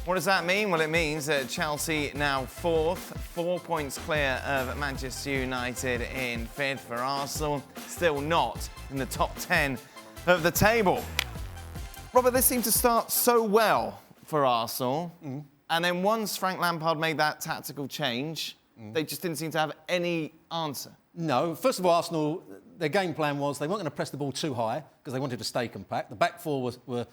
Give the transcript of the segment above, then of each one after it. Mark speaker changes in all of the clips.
Speaker 1: What does that mean? Well, it means that Chelsea now 4th, 4 points clear of Manchester United in 5th for Arsenal, still not in the top 10 of the table. Robert, this seemed to start so well for Arsenal, and then once Frank Lampard made that tactical change, they just didn't seem to have any answer.
Speaker 2: No. First of all, Arsenal, their game plan was they weren't going to press the ball too high because they wanted to stay compact. The back four were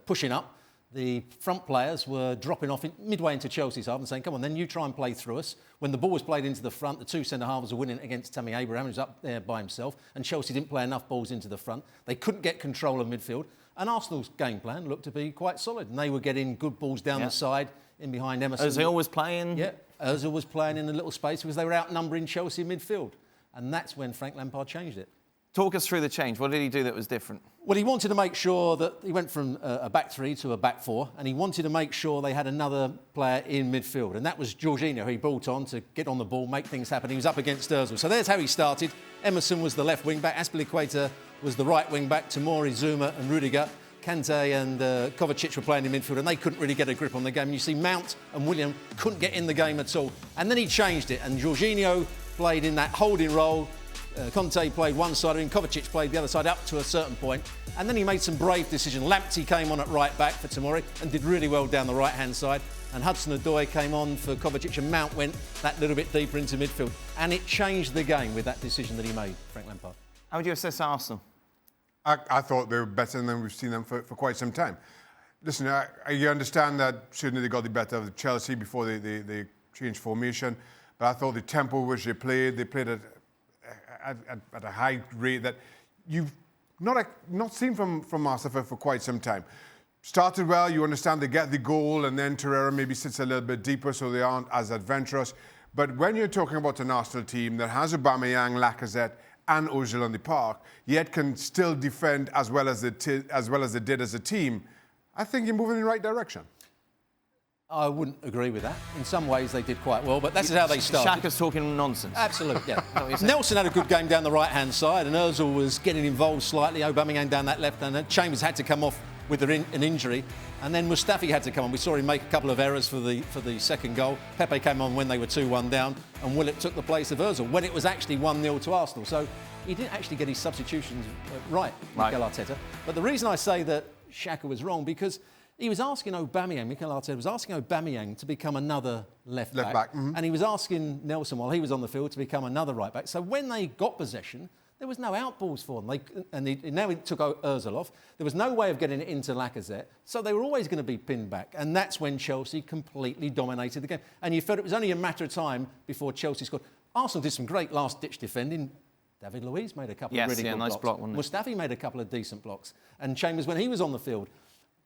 Speaker 2: pushing up. The front players were dropping off midway into Chelsea's half and saying, come on, then you try and play through us. When the ball was played into the front, the two centre-halves were winning against Tammy Abraham, who was up there by himself, and Chelsea didn't play enough balls into the front. They couldn't get control of midfield. And Arsenal's game plan looked to be quite solid. And they were getting good balls down the side, in behind Emerson.
Speaker 1: Ozil was playing.
Speaker 2: Yeah, Ozil was playing in a little space because they were outnumbering Chelsea midfield. And that's when Frank Lampard changed it.
Speaker 1: Talk us through the change. What did he do that was different?
Speaker 2: Well, he wanted to make sure that he went from a back three to a back four, and he wanted to make sure they had another player in midfield, and that was Jorginho, who he brought on to get on the ball, make things happen. He was up against Ozil. So there's how he started. Emerson was the left wing-back, Azpilicueta was the right wing-back, Tomori, Zuma and Rudiger. Kante and Kovacic were playing in midfield, and they couldn't really get a grip on the game. And you see Mount and William couldn't get in the game at all. And then he changed it, and Jorginho played in that holding role. Conte played one side and Kovacic played the other side up to a certain point. And then he made some brave decisions. Lamptey came on at right back for Tomori and did really well down the right-hand side. And Hudson-Odoi came on for Kovacic, and Mount went that little bit deeper into midfield. And it changed the game with that decision that he made, Frank Lampard.
Speaker 1: How would you assess Arsenal?
Speaker 3: I thought they were better than we've seen them for quite some time. Listen, you understand that certainly they got the better of Chelsea before they changed formation. But I thought the tempo which they played at a high rate that you've not seen from Arsenal for quite some time. Started well, you understand they get the goal, and then Torreira maybe sits a little bit deeper so they aren't as adventurous. But when you're talking about an Arsenal team that has Aubameyang, Lacazette and Ozil on the park, yet can still defend as well as they did as a team, I think you're moving in the right direction.
Speaker 2: I wouldn't agree with that. In some ways, they did quite well, but that's how they started.
Speaker 1: Shaka's talking nonsense.
Speaker 2: Absolutely, yeah. Nelson had a good game down the right-hand side, and Ozil was getting involved slightly. Aubameyang down that left-hand. Chambers had to come off with an injury, and then Mustafi had to come on. We saw him make a couple of errors for the second goal. Pepe came on when they were 2-1 down, and Willett took the place of Ozil when it was actually 1-0 to Arsenal. So he didn't actually get his substitutions right, Mikel Arteta. But the reason I say that Shaka was wrong, because he was asking Mikel Arteta was asking Aubameyang to become another left back. And he was asking Nelson, while he was on the field, to become another right back. So when they got possession, there was no outballs for them. Now he took Ozil off. There was no way of getting it into Lacazette. So they were always going to be pinned back. And that's when Chelsea completely dominated the game. And you felt it was only a matter of time before Chelsea scored. Arsenal did some great last-ditch defending. David Luiz made a couple of really good
Speaker 1: nice
Speaker 2: blocks.
Speaker 1: Block, wasn't it?
Speaker 2: Mustafi made a couple of decent blocks. And Chambers, when he was on the field.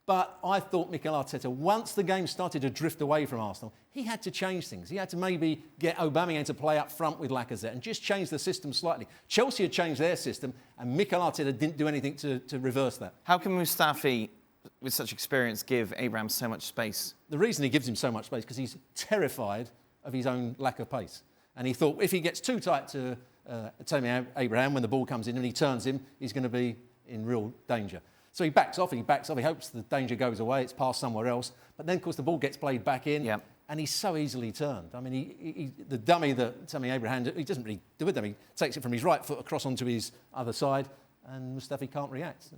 Speaker 2: But I thought Mikel Arteta, once the game started to drift away from Arsenal, he had to change things. He had to maybe get Aubameyang to play up front with Lacazette and just change the system slightly. Chelsea had changed their system, and Mikel Arteta didn't do anything to reverse that.
Speaker 1: How can Mustafi, with such experience, give Abraham so much space?
Speaker 2: The reason he gives him so much space is because he's terrified of his own lack of pace. And he thought if he gets too tight to Tammy Abraham when the ball comes in and he turns him, he's going to be in real danger. So he backs off, he hopes the danger goes away, it's passed somewhere else. But then, of course, the ball gets played back in, and he's so easily turned. I mean, the dummy that Tammy Abraham, he doesn't really do with them. He takes it from his right foot across onto his other side, and Mustafi can't react.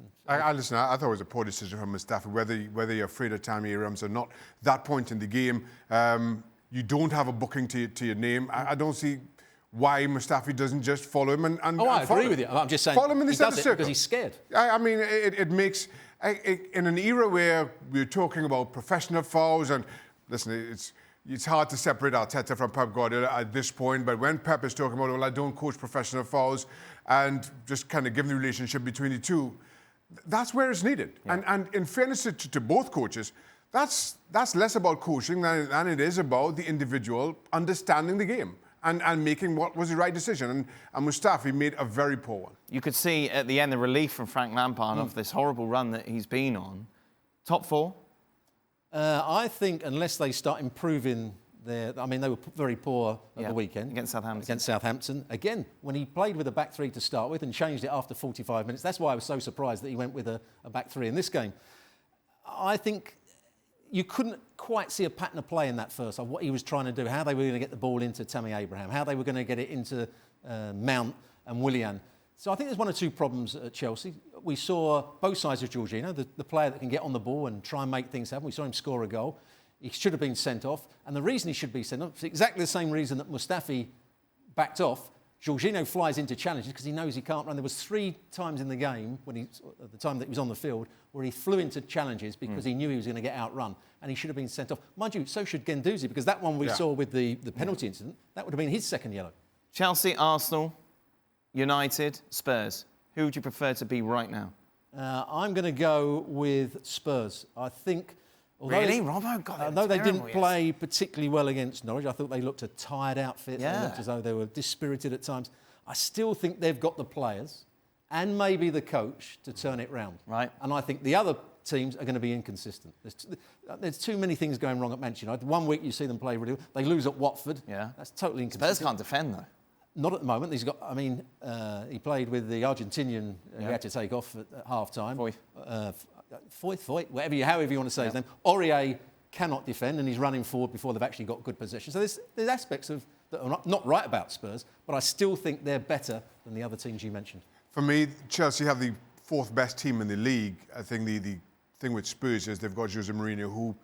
Speaker 3: Listen, I thought it was a poor decision from Mustafi, whether you're afraid of Tammy Abraham or not. That point in the game, you don't have a booking to your name. I don't see why Mustafi doesn't just follow him and
Speaker 2: I agree with you. I'm just saying
Speaker 3: follow him in the centre circle
Speaker 2: because he's scared.
Speaker 3: I mean, it makes in an era where we're talking about professional fouls, and listen, it's hard to separate Arteta from Pep Guardiola at this point. But when Pep is talking about, well, I don't coach professional fouls, and just kind of give the relationship between the two, that's where it's needed. Yeah. And in fairness to both coaches, that's less about coaching than it is about the individual understanding the game. And making what was the right decision. And Mustafi made a very poor one.
Speaker 1: You could see at the end the relief from Frank Lampard of this horrible run that he's been on. Top four?
Speaker 2: I think unless they start improving they were very poor at the weekend.
Speaker 1: Against
Speaker 2: Southampton. Again, when he played with a back three to start with and changed it after 45 minutes, that's why I was so surprised that he went with a back three in this game. I think you couldn't quite see a pattern of play in that first half, what he was trying to do, how they were going to get the ball into Tammy Abraham, how they were going to get it into Mount and Willian. So I think there's one or two problems at Chelsea. We saw both sides of Jorginho, the player that can get on the ball and try and make things happen. We saw him score a goal. He should have been sent off. And the reason he should be sent off is exactly the same reason that Mustafi backed off. Jorginho flies into challenges because he knows he can't run. There was 3 times in the game, at the time that he was on the field, where he flew into challenges because he knew he was going to get outrun, and he should have been sent off. Mind you, so should Guendouzi, because that one we saw with the penalty incident, that would have been his second yellow.
Speaker 1: Chelsea, Arsenal, United, Spurs. Who would you prefer to be right now?
Speaker 2: I'm going to go with Spurs. I think...
Speaker 1: Really, Robbo? God,
Speaker 2: although they didn't play particularly well against Norwich, I thought they looked a tired outfit.
Speaker 1: Yeah.
Speaker 2: They looked as though they were dispirited at times. I still think they've got the players and maybe the coach to turn it round.
Speaker 1: Right.
Speaker 2: And I think the other teams are going to be inconsistent. There's too many things going wrong at Manchester United. One week you see them play really well. They lose at Watford.
Speaker 1: Yeah.
Speaker 2: That's totally inconsistent.
Speaker 1: Spurs can't defend, though.
Speaker 2: Not at the moment. He played with the Argentinian who had to take off at half-time. Foyth, however you want to say his name. Aurier cannot defend, and he's running forward before they've actually got good possession. So there's aspects that are not right about Spurs, but I still think they're better than the other teams you mentioned.
Speaker 3: For me, Chelsea have the 4th best team in the league. I think the thing with Spurs is they've got Jose Mourinho, who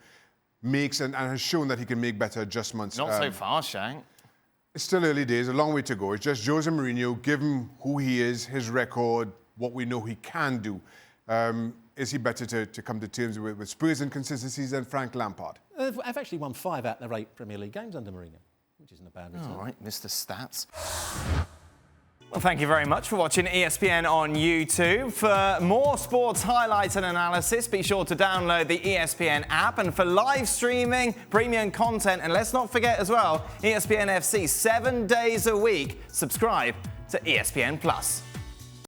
Speaker 3: makes and has shown that he can make better adjustments.
Speaker 1: Not so far, Shank.
Speaker 3: It's still early days, a long way to go. It's just Jose Mourinho, given who he is, his record, what we know he can do. Is he better to come to terms with Spurs' inconsistencies than Frank Lampard?
Speaker 2: I've actually won 5 out of their 8 Premier League games under Mourinho, which isn't a bad return.
Speaker 1: All right, Mr. Stats. Well, thank you very much for watching ESPN on YouTube. For more sports highlights and analysis, be sure to download the ESPN app. And for live streaming, premium content, and let's not forget as well, ESPNFC 7 days a week. Subscribe to ESPN+.